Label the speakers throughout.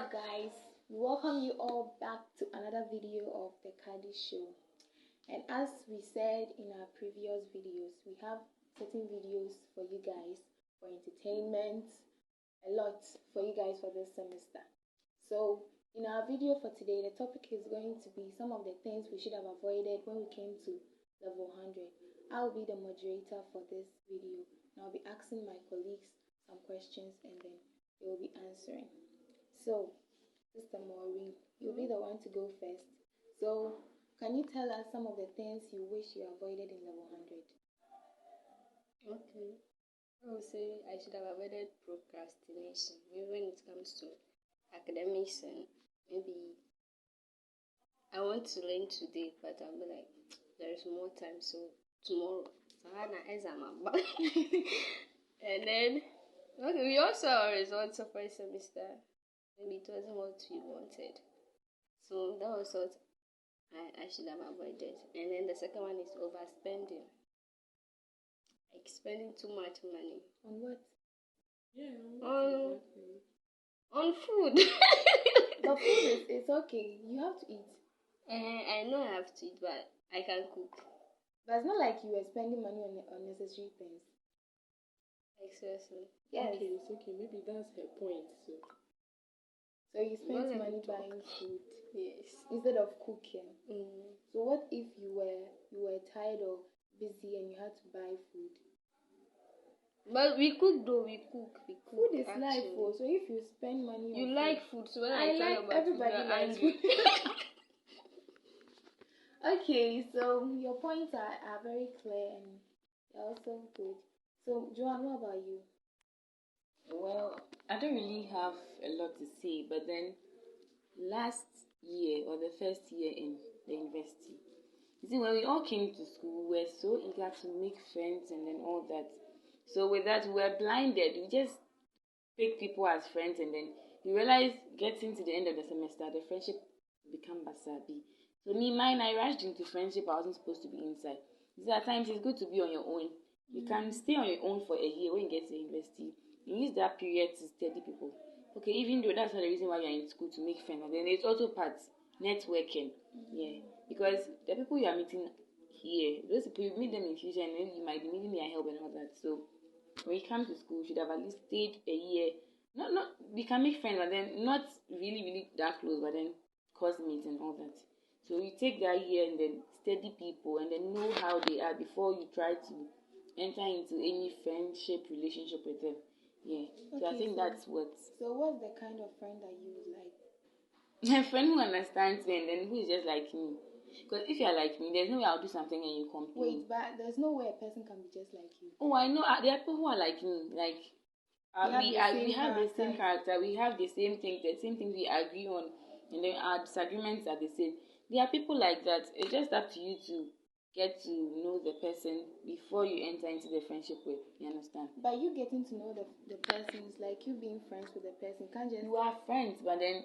Speaker 1: up, guys? We welcome you all back to another video of the Kadi Show. And as we said in our previous videos, we have certain videos for you guys for entertainment, a lot for you guys for this semester. So in our video for today, the topic is going to be some of the things we should have avoided when we came to level 100. I'll be the moderator for this video, and I'll be asking my colleagues some questions and then they will be answering. So, Sister Maureen, you'll be the one to go first. So, can you tell us some of the things you wish you avoided in level 100?
Speaker 2: Okay. I would say I should have avoided procrastination. Maybe when it comes to academics, and maybe I want to learn today, but I'll be like, there is more time, so tomorrow. Savannah exam. And then, okay, we also have our results of first semester. Maybe it wasn't what we wanted. So that was what I should have avoided. And then the second one is overspending. Like spending too much money.
Speaker 1: On what?
Speaker 3: Yeah,
Speaker 2: On food.
Speaker 1: But food it's okay. You have to eat.
Speaker 2: I know I have to eat, but I can cook.
Speaker 1: But it's not like you were spending money on unnecessary things.
Speaker 2: Like seriously.
Speaker 1: Yes.
Speaker 3: Okay, it's okay. Maybe that's her point.
Speaker 1: So you spent
Speaker 2: Well,
Speaker 1: money
Speaker 2: talk.
Speaker 1: buying food
Speaker 2: Yes.
Speaker 1: instead of cooking.
Speaker 2: Mm.
Speaker 1: So what if you were tired or busy and you had to buy food?
Speaker 2: But we cook though. We cook.
Speaker 1: Food is
Speaker 2: actually.
Speaker 1: life, oh. So if you spend money on
Speaker 2: You
Speaker 1: food,
Speaker 2: like food, so when
Speaker 1: I
Speaker 2: I tell
Speaker 1: like
Speaker 2: you about
Speaker 1: everybody
Speaker 2: food, you're
Speaker 1: likes
Speaker 2: angry.
Speaker 1: food. Okay, so your points are very clear and they're also good. So Joanne, what about you?
Speaker 4: Well, I don't really have a lot to say, but then last year or the first year in the university, you see, when we all came to school, we were so eager to make friends and then all that. So with that, we were blinded. We just pick people as friends, and then you realize getting to the end of the semester, the friendship become basabi. So I rushed into friendship. I wasn't supposed to be inside. These at times it's good to be on your own. You can stay on your own for a year when you get to university. You use that period to study people. Okay, even though that's not the reason why you're in school, to make friends. And then it's also part networking. Yeah. Because the people you are meeting here, those people you meet them in future, and then you might be needing their help and all that. So when you come to school, you should have at least stayed a year. Not we can make friends, but then not really that close, but then classmates and all that. So you take that year and then study people and then know how they are before you try to enter into any friendship relationship with them. Yeah. So I think that's what.
Speaker 1: So what's the kind of friend that you would like?
Speaker 4: A friend who understands me and then who is just like me. Because if you're like me, there's no way I'll do something and you complain.
Speaker 1: Wait, but there's no way a person can be just like you.
Speaker 4: Oh, I know. There are people who are like me. Like we have the same character. We have the same things. The same things we agree on, and then our disagreements are the same. There are people like that. It's just up to you to get to know the person before you enter into the friendship with. You understand?
Speaker 1: But you getting to know the person is like you being friends with the person. Can't just
Speaker 4: You are friends, but then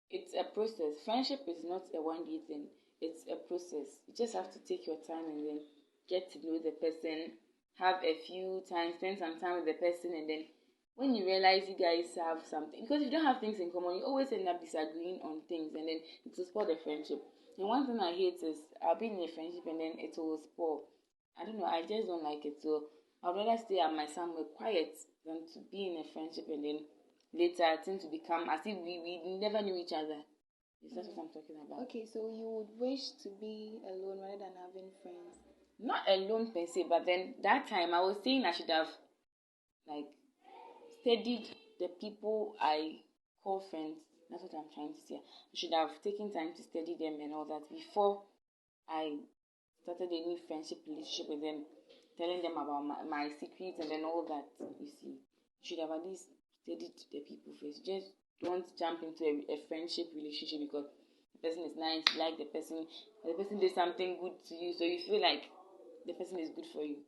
Speaker 4: it's a process. Friendship is not a one-day thing. It's a process. You just have to take your time and then get to know the person, have a few times, spend some time with the person, and then when you realize you guys have something, because if you don't have things in common, you always end up disagreeing on things, and then it will spoil the friendship. And one thing I hate is I'll be in a friendship and then it will spoil. I don't know, I just don't like it. So I'd rather stay at my somewhere quiet than to be in a friendship and then later things to become as if we never knew each other. Is that what I'm talking about?
Speaker 1: Okay, so you would wish to be alone rather than having friends.
Speaker 4: Not alone per se, but then that time I was saying I should have like studied the people I call friends. That's what I'm trying to say. I should have taken time to study them and all that before I started any friendship relationship with them, telling them about my secrets and then all that. You see, you should have at least studied the people first. Just don't jump into a friendship relationship because the person is nice, you like the person did something good to you, so you feel like the person is good for you.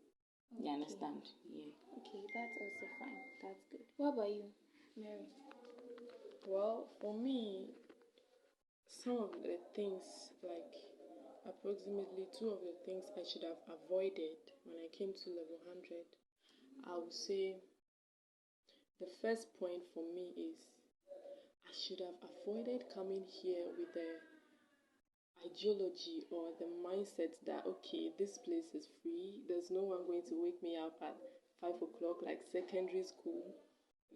Speaker 4: Okay. You understand? Yeah.
Speaker 1: Okay, that's also fine. That's good. What about you, Mary?
Speaker 3: Well, for me, some of the things, like approximately 2 of the things I should have avoided when I came to level 100, I would say the first point for me is I should have avoided coming here with the ideology or the mindset that, okay, this place is free, there's no one going to wake me up at 5 o'clock like secondary school,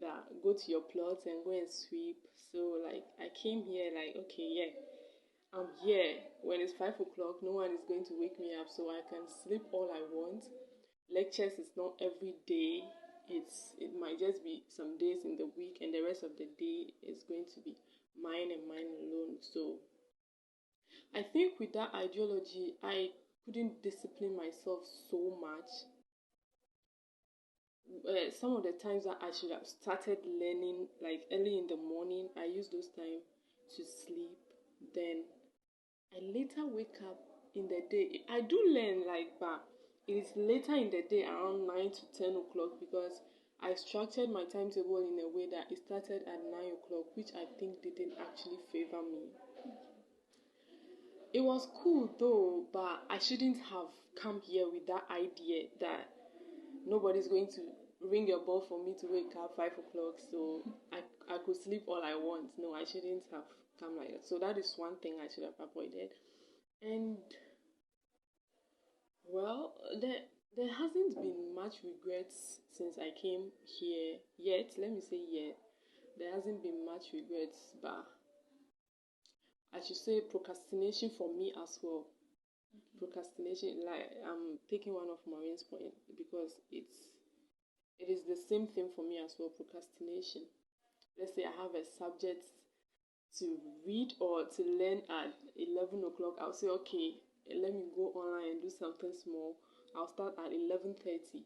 Speaker 3: that go to your plots and go and sweep. So like I came here like, okay, yeah, I'm here. When it's 5 o'clock, no one is going to wake me up, so I can sleep all I want. Lectures is not every day. It might just be some days in the week, and the rest of the day is going to be mine and mine alone. So I think with that ideology, I couldn't discipline myself so much. Some of the times that I should have started learning like early in the morning, I use those time to sleep. Then I later wake up in the day. I do learn like, but it is later in the day around 9 to 10 o'clock, because I structured my timetable in a way that it started at 9 o'clock, which I think didn't actually favor me. It was cool though, but I shouldn't have come here with that idea that nobody's going to ring a bell for me to wake up 5 o'clock, so I could sleep all I want. No, I shouldn't have come like that. So that is one thing I should have avoided. And well, there hasn't been much regrets since I came here yet. Let me say yet. There hasn't been much regrets, but I should say procrastination for me as well. Procrastination, like I'm taking one of Maureen's point, because it is the same thing for me as well. Procrastination. Let's say I have a subject to read or to learn at 11 o'clock. I'll say, okay, let me go online and do something small. I'll start at 11:30.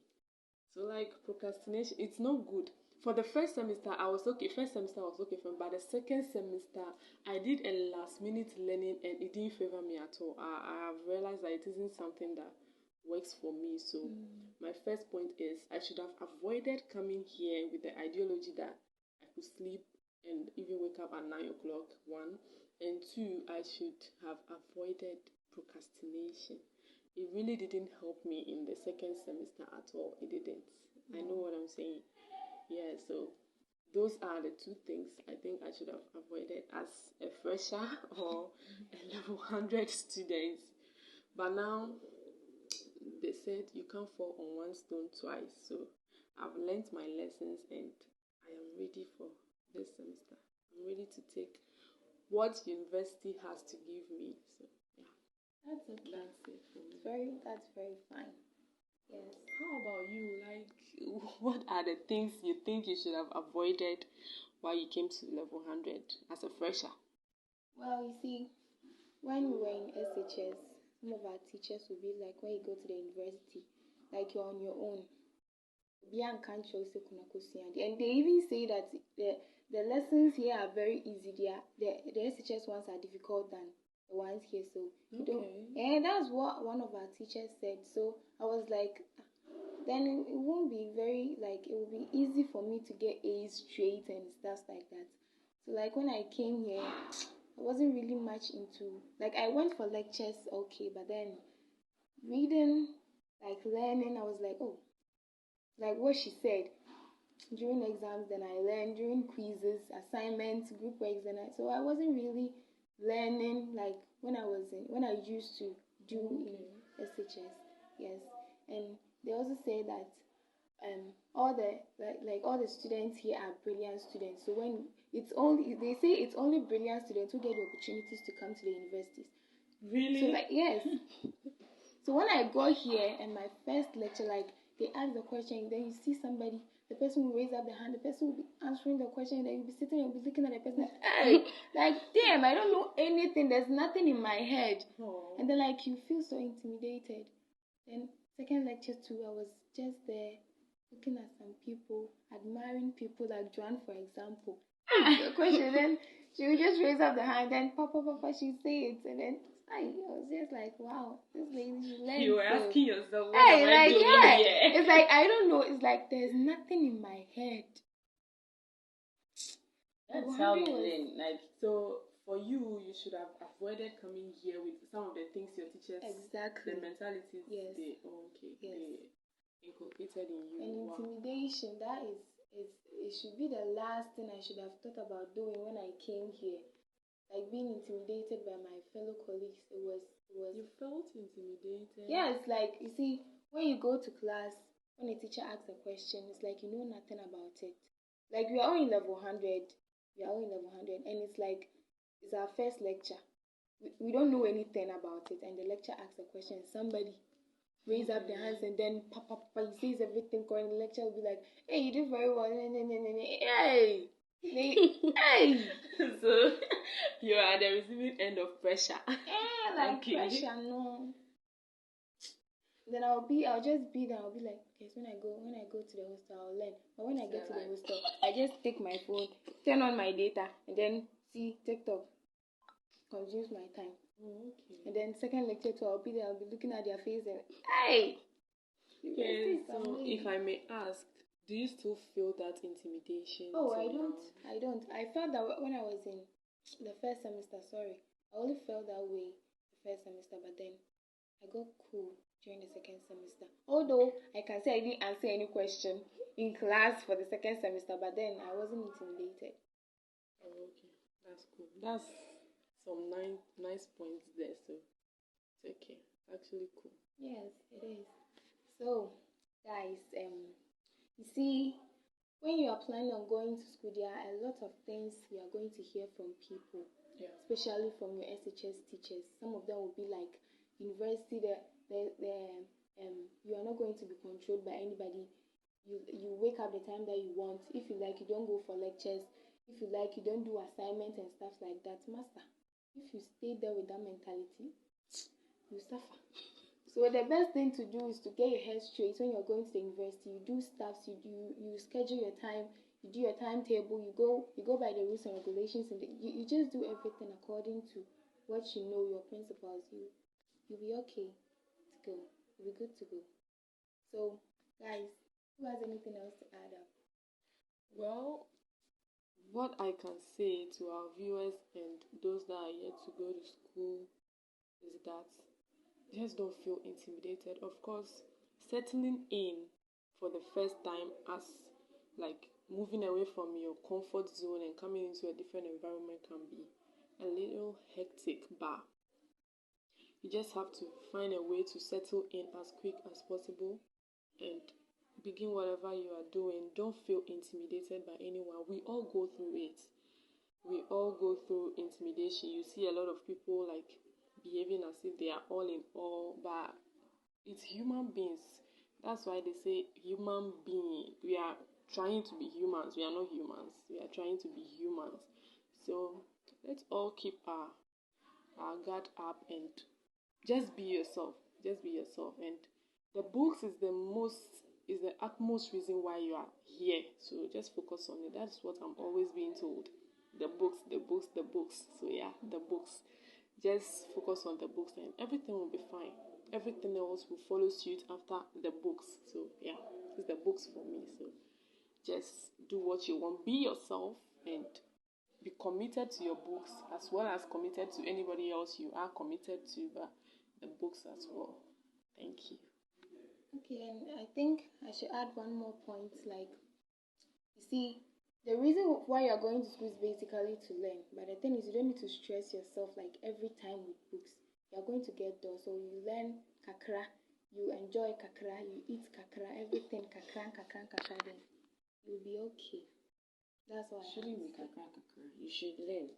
Speaker 3: So like procrastination, it's not good. For the first semester, I was okay. First semester I was okay for me, but the second semester, I did a last minute learning and it didn't favor me at all. I have realized that it isn't something that works for me. So my first point is I should have avoided coming here with the ideology that I could sleep and even wake up at 9 o'clock, one. And two, I should have avoided procrastination. It really didn't help me in the second semester at all. It didn't. I know what I'm saying. Yeah, so those are the two things I think I should have avoided as a fresher or a level 100 student. But now they said you can't fall on one stone twice. So I've learned my lessons and I am ready for this semester. I'm ready to take what university has to give me. So yeah,
Speaker 1: That's okay.
Speaker 3: that's it for me.
Speaker 1: That's very fine. Yes.
Speaker 3: How about you? Like, what are the things you think you should have avoided while you came to level 100 as a fresher?
Speaker 1: Well, you see, when we were in SHS, some of our teachers would be like, when you go to the university, like you're on your own. And they even say that the lessons here are very easy. The SHS ones are difficult than the ones here. So you don't. And that's what one of our teachers said. So I was like, then it won't be very, like, it will be easy for me to get A's straight and stuff like that. So like when I came here, I wasn't really much into, like, I went for lectures, okay, but then reading, like learning, I was like, oh, like what she said, during exams, then I learned, during quizzes, assignments, group works, so I wasn't really learning like when I used to do in SHS. Yes. And they also say that all the students here are brilliant students. So when they say it's only brilliant students who get the opportunities to come to the universities.
Speaker 3: Really?
Speaker 1: So like, yes. So when I got here and my first lecture, like they ask the question, then you see somebody, the person will raise up the hand, the person will be answering the question, and then you'll be sitting and you'll be looking at the person, hey, like, damn, I don't know anything, there's nothing in my head.
Speaker 3: Oh.
Speaker 1: And then like you feel so intimidated. Then second lecture too, I was just there looking at some people, admiring people like Joanne, for example. The question, then she would just raise up the hand, then papa, she'd say it, and then I was just like, wow, this lady, she learned.
Speaker 3: You were asking yourself, what
Speaker 1: hey,
Speaker 3: am I
Speaker 1: like,
Speaker 3: doing
Speaker 1: yeah.
Speaker 3: here?
Speaker 1: It's like, I don't know. It's like there's nothing in my head.
Speaker 4: That's how you learn. Like,
Speaker 3: so for you, you should have avoided coming here with some of the things your teachers,
Speaker 1: exactly,
Speaker 3: the mentalities
Speaker 1: yes,
Speaker 3: they
Speaker 1: yes,
Speaker 3: they inculcated in you.
Speaker 1: and intimidation. That is it should be the last thing I should have thought about doing when I came here. Like being intimidated by my fellow colleagues. It was
Speaker 3: You felt intimidated?
Speaker 1: Yeah, it's like, you see, when you go to class, when a teacher asks a question, it's like you know nothing about it. Like we are all in level 100, and it's like it's our first lecture. We don't know anything about it, and the lecturer asks a question. Somebody raise up their hands, and then papa, he says everything correct. The lecturer will be like, "Hey, you did very well." Hey, hey.
Speaker 3: So you are at the receiving end of pressure.
Speaker 1: Yeah, like
Speaker 3: Okay.
Speaker 1: pressure, no. Then I'll just be there. I'll be like, okay, so when I go to the hostel, I'll learn. But when I get to the hostel, I just take my phone, turn on my data, and then see TikTok. Consumes my time.
Speaker 3: Oh, okay.
Speaker 1: And then second lecture too, I'll be there. I'll be looking at their face and hey.
Speaker 3: Okay, so if I may ask, do you still feel that intimidation?
Speaker 1: Oh,
Speaker 3: till
Speaker 1: I don't.
Speaker 3: now?
Speaker 1: I don't. I felt that when I was in the first semester. Sorry, I only felt that way the first semester, but then I got cool during the second semester. Although I can say I didn't answer any question in class for the second semester, but then I wasn't intimidated.
Speaker 3: Oh, okay, that's cool. That's some nice points there. So it's okay. Actually cool.
Speaker 1: Yes, it is. So, guys, you see, when you are planning on going to school, there are a lot of things you are going to hear from people,
Speaker 3: Yeah.
Speaker 1: especially from your SHS teachers. Some of them will be like, university, you are not going to be controlled by anybody. You wake up the time that you want. If you like, you don't go for lectures. If you like, you don't do assignments and stuff like that. Master, if you stay there with that mentality, you suffer. So the best thing to do is to get your head straight when you're going to the university. You do stuff, you schedule your time, you do your timetable, you go by the rules and regulations, and you just do everything according to what you know, your principles. You'll be okay to go. You'll be good to go. So guys, who has anything else to add up?
Speaker 3: Well, what I can say to our viewers and those that are yet to go to school is that just don't feel intimidated. Of course, settling in for the first time as like moving away from your comfort zone and coming into a different environment can be a little hectic, but you just have to find a way to settle in as quick as possible and begin whatever you are doing. Don't feel intimidated by anyone. We all go through it. We all go through intimidation. You see a lot of people like behaving as if they are all in all, but it's human beings. That's why they say human being. We are trying to be humans. We are not humans. We are trying to be humans. So let's all keep our guard up and just be yourself. Just be yourself. And the books is the utmost reason why you are here. So just focus on it. That's what I'm always being told. The books, the books, the books. So yeah, the books. Just focus on the books and everything will be fine. Everything else will follow suit after the books. So yeah, it's the books for me. So just do what you want. Be yourself and be committed to your books as well as committed to anybody else you are committed to, but the books as well. Thank you.
Speaker 1: Okay, and I think I should add one more point. Like, you see, the reason why you're going to school is basically to learn. But the thing is, you don't need to stress yourself like every time with books. You're going to get done. So you learn kakra, you enjoy kakra, you eat kakra, everything kakra, kakra, kakra, then you'll be okay. That's why.
Speaker 4: It shouldn't be kakra kakra. You should learn.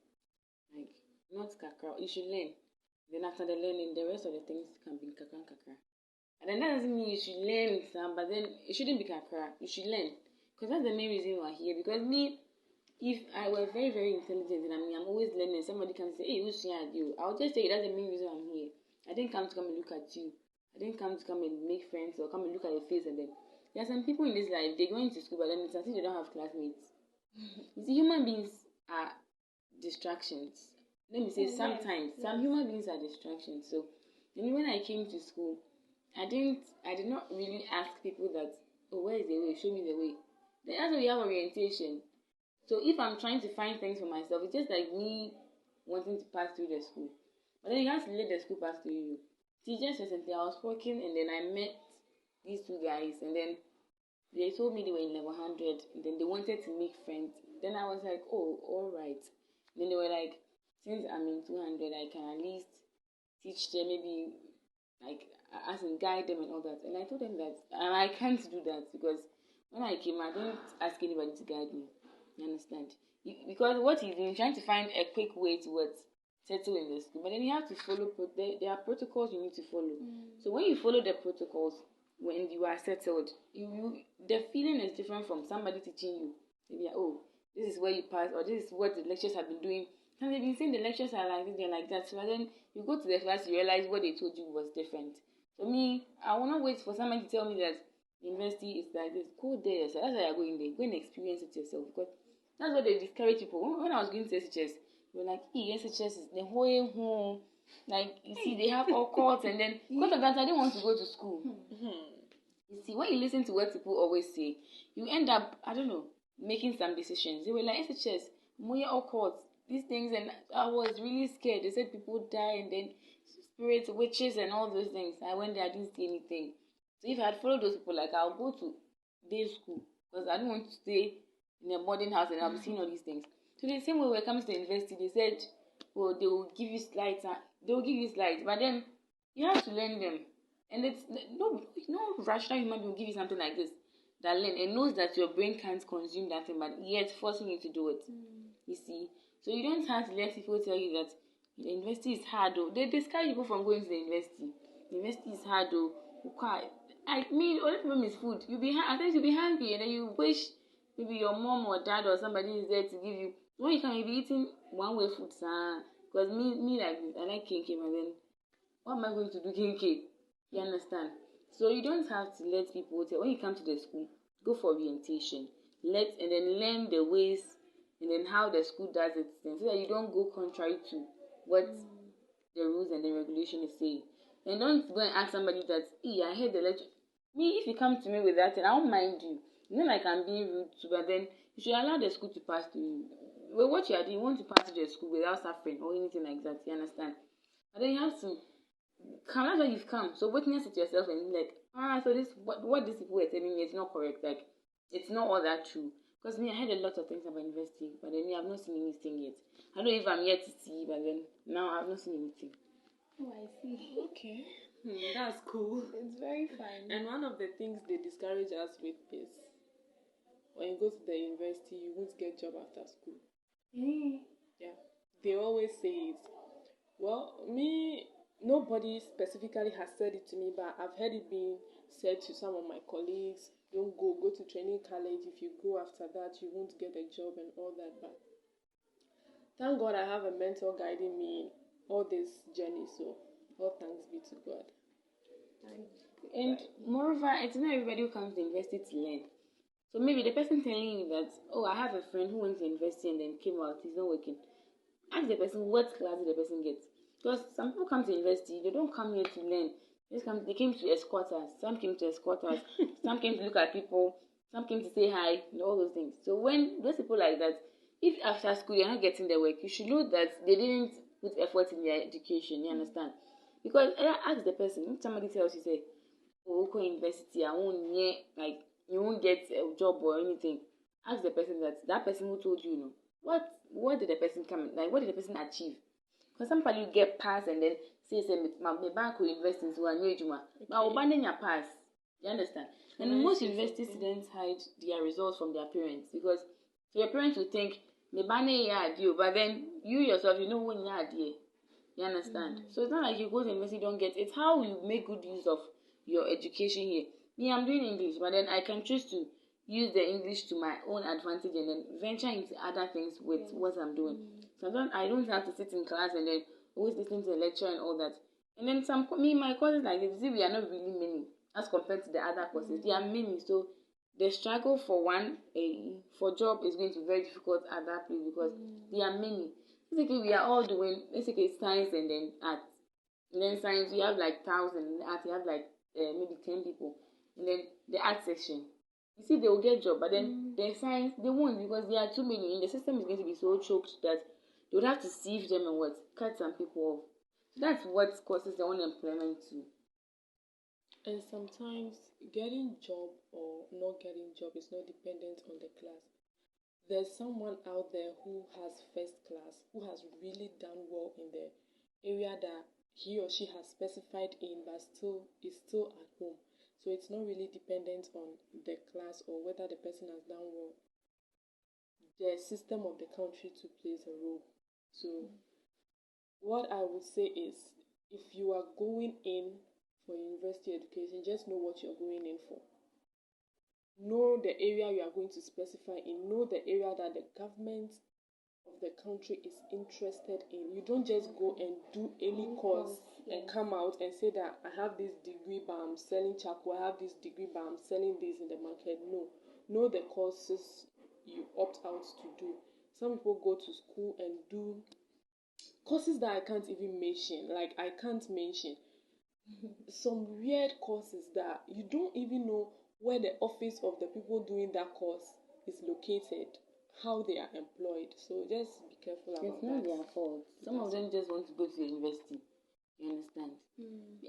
Speaker 4: Like, not kakra. You should learn. Then after the learning, the rest of the things can be kakra kakra. And then that doesn't mean you should learn some, but then it shouldn't be kakra. You should learn. Because that's the main reason we're here. Because me, if I were very, very intelligent and I'm always learning, somebody can say, hey, who's here at you? I'll just say that's the main reason I'm here. I didn't come to come and look at you. I didn't come to come and make friends or come and look at your face and then. There are some people in this life, they go into school, but then it's as if they don't have classmates. You see, human beings are distractions. Let me say sometimes. Some human beings are distractions. So, when I came to school, I did not really ask people that, oh, where is the way? Show me the way. Then that's why we have orientation. So if I'm trying to find things for myself, it's just like me wanting to pass through the school. But then you have to let the school pass through you. See, just recently I was working and then I met these two guys and then They told me they were in level 100, and then they wanted to make friends. Then I was like, oh, all right. Then they were like, since I'm in 200, I can at least teach them, maybe like as in guide them and all that. And I told them that I can't do that because when I came, I didn't ask anybody to guide me. You understand? Because what he's doing, trying to find a quick way to what settle in the school, but then you have to follow. There are protocols you need to follow. So when you follow the protocols, when you are settled, the feeling is different from somebody teaching you. Maybe, oh, this is where you pass, or this is what the lectures have been doing. And they've been saying the lectures are like this, they're like that. So then you go to the class, you realize what they told you was different. So me, I will not wait for somebody to tell me that the university is like this. Go there. So that's why you're going there. Go and experience it yourself. Because that's what they discourage people. When I was going to SHS, they were like, SHS is the whole home. Like, you see, they have all courts, and then because of that, I didn't want to go to school. You see, when you listen to what people always say, you end up, I don't know, making some decisions. They were like, SHS, more all courts, these things, and I was really scared. They said people die, and then spirits, witches, and all those things. I went there, I didn't see anything. So if I had followed those people, like, I'll go to day school, because I don't want to stay in a boarding house and I'll be seeing all these things. So the same way when it comes to university, they said, well, they will give you slides, but then you have to learn them. And it's no rational human being will give you something like this that learn and knows that your brain can't consume that thing, but yet forcing you to do it. You see, so you don't have to let people tell you that the university is hard. Though they discourage people from going to the university. The university is hard. Though I mean, only problem is food. At times you'll be hungry, and then you wish maybe your mom or dad or somebody is there to give you. When you can be eating one way food, because me like this, I like kinky, and then what am I going to do kinky? You understand? So you don't have to let people tell when you come to the school, go for orientation, and then learn the ways and then how the school does its thing, so that you don't go contrary to what the rules and the regulation is saying. And don't go and ask somebody that, I heard the lecture. Me, if you come to me with that, and I won't mind you. It's not like I'm being rude to, but then you should allow the school to pass to you. Well, what you are doing, you want to pass to the school without suffering or anything like that. You understand? But then you have to come. That's why you've come. So witness it yourself and be like, so this what these people were telling me is not correct. Like, it's not all that true. Because me, I heard a lot of things about university, but then me, I've not seen anything yet. I don't know if I'm yet to see, but then now I've not seen anything.
Speaker 1: Oh, I see.
Speaker 3: Okay. That's cool.
Speaker 1: It's very fun.
Speaker 3: And one of the things they discourage us with is when you go to the university, you won't get a job after school. Yeah. They always say it. Well, me, nobody specifically has said it to me, but I've heard it being said to some of my colleagues. Don't go to training college. If you go after that, you won't get a job and all that. But thank God I have a mentor guiding me all this journey. So all thanks be to God.
Speaker 4: And moreover, it's not everybody who comes to university to learn. So maybe the person telling you that, I have a friend who went to university and then came out, he's not working. Ask the person what class did the person get. Because some people come to university, they don't come here to learn. They came to escort us. Some came to escort us. Some came to look at people. Some came to say hi, and all those things. So when those people like that, if after school you're not getting their work, you should know that they didn't put effort in their education. You understand? Because ask the person. If somebody tells you, say, go university, I won't like you won't get a job or anything. Ask the person that person who told you, what did the person what did the person achieve? Because somebody you get pass and then say my bank will invest in so but abandon your pass. You understand? And most university students hide their results from their parents because your parents will think but then you yourself when you're there. You understand? So it's not like you go to university, you don't get it's how you make good use of your education here. Me, I'm doing English, but then I can choose to use the English to my own advantage and then venture into other things with what I'm doing. So I don't have to sit in class and then always listen to the lecture and all that. And then my courses like this, we are not really many as compared to the other courses. There are many, so the struggle for job is going to be very difficult at that place because there are many. Basically, we are all doing science and then art. And then science, we have like 1,000. In art, we have like maybe 10 people. And then the art section, you see, they will get job, but then the science, they won't because there are too many. And the system is going to be so choked that they would have to sieve them and cut some people off. So that's what causes the unemployment too.
Speaker 3: And sometimes getting job or not getting job is not dependent on the class. There's someone out there who has first class, who has really done well in the area that he or she has specified in, but still is still at home. So it's not really dependent on the class or whether the person has done well. The system of the country too plays a role. So what I would say is, if you are going in for university education, just know what you're going in for. Know the area you are going to specify in. Know the area that the government of the country is interested in. You don't just go and do any course and come out and say that I have this degree but I'm selling charcoal, I have this degree but I'm selling this in the market. No. Know the courses you opt out to do. Some people go to school and do courses that I can't even mention. Like, I can't mention some weird courses that you don't even know where the office of the people doing that course is located, how they are employed. So just be careful about
Speaker 4: It's not
Speaker 3: that.
Speaker 4: their fault. Some of them just want to go to the university. You understand?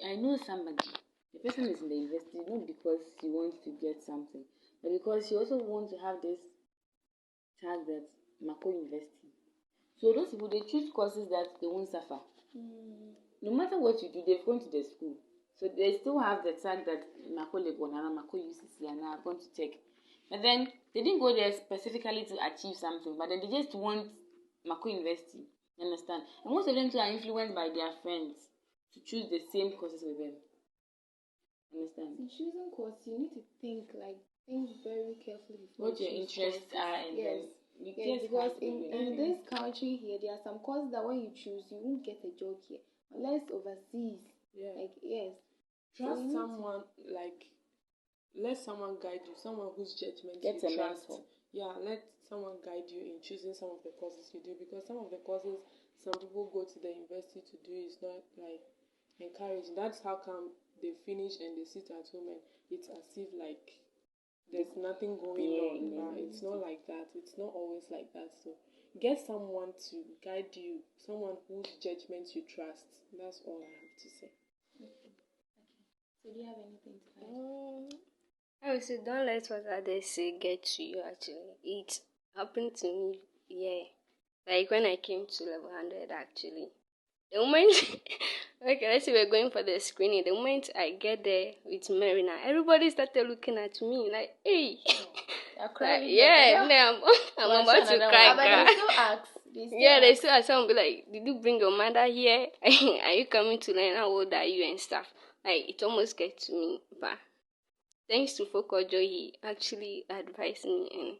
Speaker 4: I know somebody. The person is in the university not because she wants to get something, but because she also wants to have this tag that Mako University. So those people, they choose courses that they won't suffer. No matter what you do, they've gone to the school. So they still have the tag that Mako Legonana, Mako UCC, and I've gone to check. But then they didn't go there specifically to achieve something, but then they just want Mako University. You understand? And most of them too are influenced by their friends to choose the same courses with them. Understand?
Speaker 1: In choosing course, you need to think very carefully before
Speaker 4: What your
Speaker 1: you choose
Speaker 4: interests
Speaker 1: courses.
Speaker 4: are, and then you
Speaker 1: Yes,
Speaker 4: just
Speaker 1: because
Speaker 4: have to
Speaker 1: in this country here, there are some courses that when you choose, you won't get a job here unless overseas.
Speaker 3: Yeah.
Speaker 1: Like, yes.
Speaker 3: Trust
Speaker 1: So
Speaker 3: someone, like, let someone guide you, someone whose judgment
Speaker 4: Get
Speaker 3: you
Speaker 4: a
Speaker 3: trust.
Speaker 4: mentor.
Speaker 3: Yeah, let someone guide you in choosing some of the courses you do, because some of the courses some people go to the university to do is not like encouraging. That's how come they finish and they sit at home and it's as if like there's nothing going on. But it's not like that. It's not always like that. So get someone to guide you, someone whose judgment you trust. That's all I have to say.
Speaker 1: So do you have anything to add?
Speaker 2: I would say don't let what others say get to you. Actually, it happened to me. Yeah, like when I came to level 100. Actually, the moment okay, let's say we're going for the screening. The moment I get there with Marina, everybody started looking at me like, "Hey." Yeah, I'm about to cry.
Speaker 1: But they still ask.
Speaker 2: They still ask. Someone be like, "Did you bring your mother here? Are you coming to learn? How old are you and stuff?" Like, it almost gets to me, but thanks to Fokojo, he actually advised me, and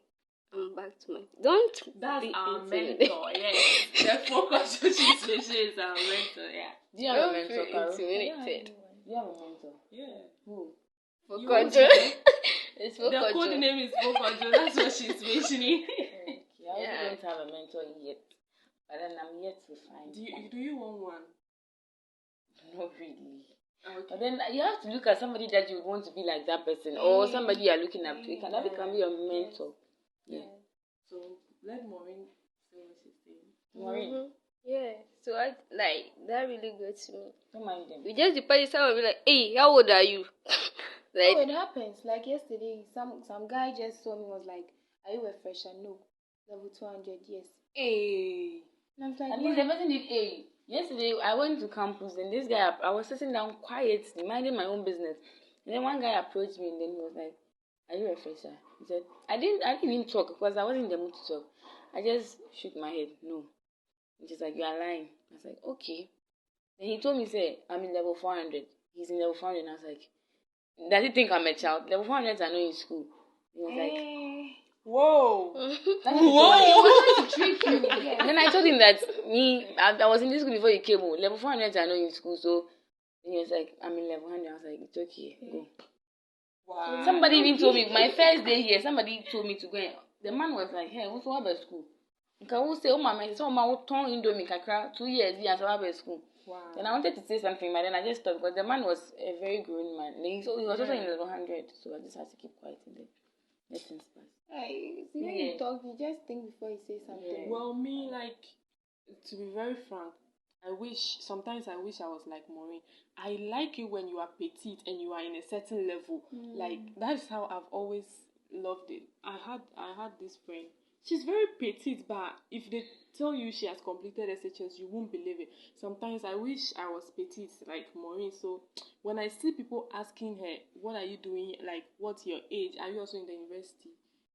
Speaker 2: I'm back to my.
Speaker 4: That's
Speaker 2: be
Speaker 4: our
Speaker 2: intimidated.
Speaker 4: mentor, yes. The focus on situation is our mentor, yeah. Do you have a
Speaker 2: Don't
Speaker 4: mentor,
Speaker 2: feel
Speaker 4: Carol?
Speaker 2: intimidated.
Speaker 4: Do you have a mentor?
Speaker 3: Yeah. Who?
Speaker 2: Fokojo. It's
Speaker 4: The
Speaker 2: Fokojo.
Speaker 4: code name is Fokojo, that's what she's mentioning. I also
Speaker 2: Yeah.
Speaker 4: don't have a mentor yet, but then I'm yet to find one.
Speaker 3: Do you want one?
Speaker 4: Not really.
Speaker 3: Okay.
Speaker 4: But then you have to look at somebody that you would want to be like that person, or somebody you are looking up to. Can that become your mentor? Yeah.
Speaker 3: So let Maureen say what she's saying.
Speaker 4: Maureen,
Speaker 2: Yeah. So like that really got to me.
Speaker 4: don't mind them.
Speaker 2: We just depend someone be like, "Hey, how old are you?" Like,
Speaker 1: Oh, it happens. Like yesterday, some guy just saw me, was like, "Are you a fresher?" No. Level 200, yes.
Speaker 4: Hey.
Speaker 1: And I was like,
Speaker 4: At least the person did A. Yesterday, I went to campus and this guy, I was sitting down quietly, minding my own business. And then one guy approached me and then he was like, "Are you a fresher?" He said, I didn't even talk because I wasn't in the mood to talk. I just shook my head. No. He's just like, "You are lying." I was like, "Okay." Then he told me, say, "I'm in level 400. He's in level 400. And I was like, "Does he think I'm a child? Level 400 are not in school." He was like,
Speaker 3: Whoa!
Speaker 1: "Whoa!" to trick you. Yes.
Speaker 4: And then I told him that I was in this school before he came home. Level 400 are not in school, so he was like, "I'm in level 100. I was like, "It's okay, go."
Speaker 3: Wow.
Speaker 4: Somebody even told me, my first day here, somebody told me to go. The man was like, "Hey, what's up at school?" Okay, who say, "Oh, my son, my turn Indomie kakra 2 years here, so at school."
Speaker 3: Wow.
Speaker 4: Then I wanted to say something, but then I just stopped because the man was a very grown man. He was also in level 100, so I just had to keep quiet and then let things pass.
Speaker 1: See, when you talk, you just think before you say something.
Speaker 3: Well, me, like, to be very frank, Sometimes I wish I was like Maureen. I like it when you are petite and you are in a certain level. Like, that's how I've always loved it. I had this friend. She's very petite, but if they tell you she has completed SHS, you won't believe it. Sometimes I wish I was petite like Maureen. So when I see people asking her, what are you doing? Like, what's your age? Are you also in the university?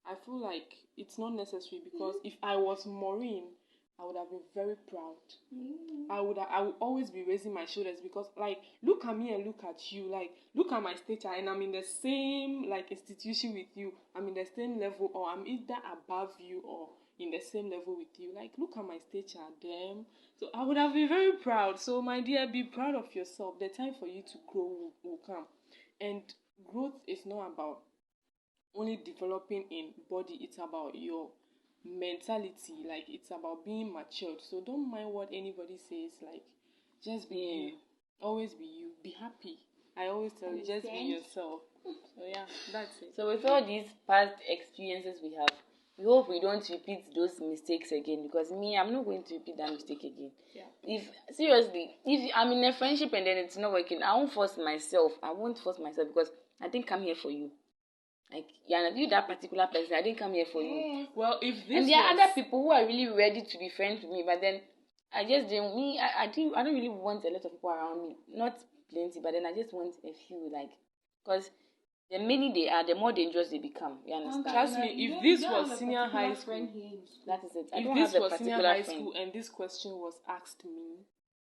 Speaker 3: I feel like it's not necessary, because if I was Maureen, I would have been very proud. I would always be raising my shoulders, because, like, look at me and look at you. Like, look at my stature, and I'm in the same, like, institution with you. I'm in the same level, or I'm either above you or in the same level with you. Like, look at my stature, damn. So I would have been very proud. So, my dear, be proud of yourself. The time for you to grow will come. And growth is not about only developing in body. It's about your mentality. Like, it's about being matured. So don't mind what anybody says. Like, just be you. Always be you. Be happy. I always tell you, just be yourself. So yeah, that's it.
Speaker 4: So with all these past experiences we have, we hope we don't repeat those mistakes again, because I'm not going to repeat that mistake again.
Speaker 3: Yeah.
Speaker 4: If I'm in a friendship and then it's not working, I won't force myself because I didn't come here for you. Like, you that particular person, I didn't come here for you.
Speaker 3: Well, if this
Speaker 4: and there are other people who are really ready to be friends with me, but then I just didn't. I don't really want a lot of people around me. Not plenty, but then I just want a few, like, because the many they are, the more dangerous they become. You understand?
Speaker 3: Trust me, if this was senior high school,
Speaker 4: that is it.
Speaker 3: If this was senior high school and this question was asked me,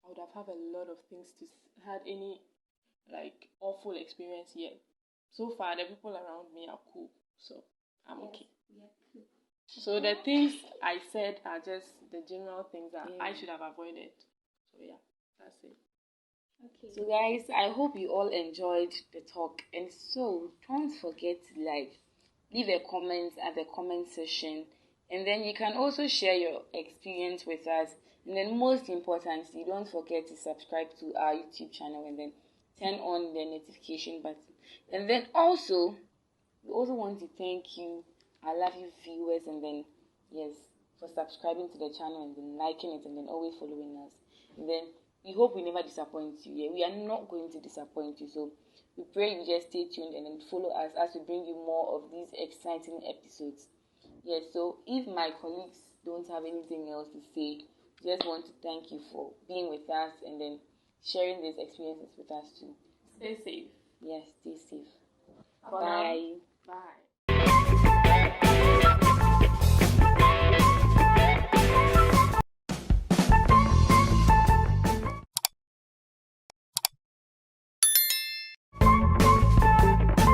Speaker 3: I would have had a lot of things to had any, like, awful experience yet. So far, the people around me are cool, so I'm okay.
Speaker 1: Yeah.
Speaker 3: So the things I said are just the general things that I should have avoided. So yeah, that's it.
Speaker 1: Okay.
Speaker 4: So guys, I hope you all enjoyed the talk, and so don't forget to, like, leave a comment at the comment section, and then you can also share your experience with us. And then most importantly, don't forget to subscribe to our YouTube channel, and then turn on the notification button. And then also, we also want to thank you, our lovely viewers, and then, yes, for subscribing to the channel and then liking it and then always following us. And then we hope we never disappoint you. Yeah, we are not going to disappoint you. So we pray you just stay tuned and then follow us as we bring you more of these exciting episodes. Yes, so if my colleagues don't have anything else to say, just want to thank you for being with us and then sharing these experiences with us too.
Speaker 3: Stay safe.
Speaker 4: Yes, stay safe.
Speaker 3: Bye.
Speaker 4: Bye.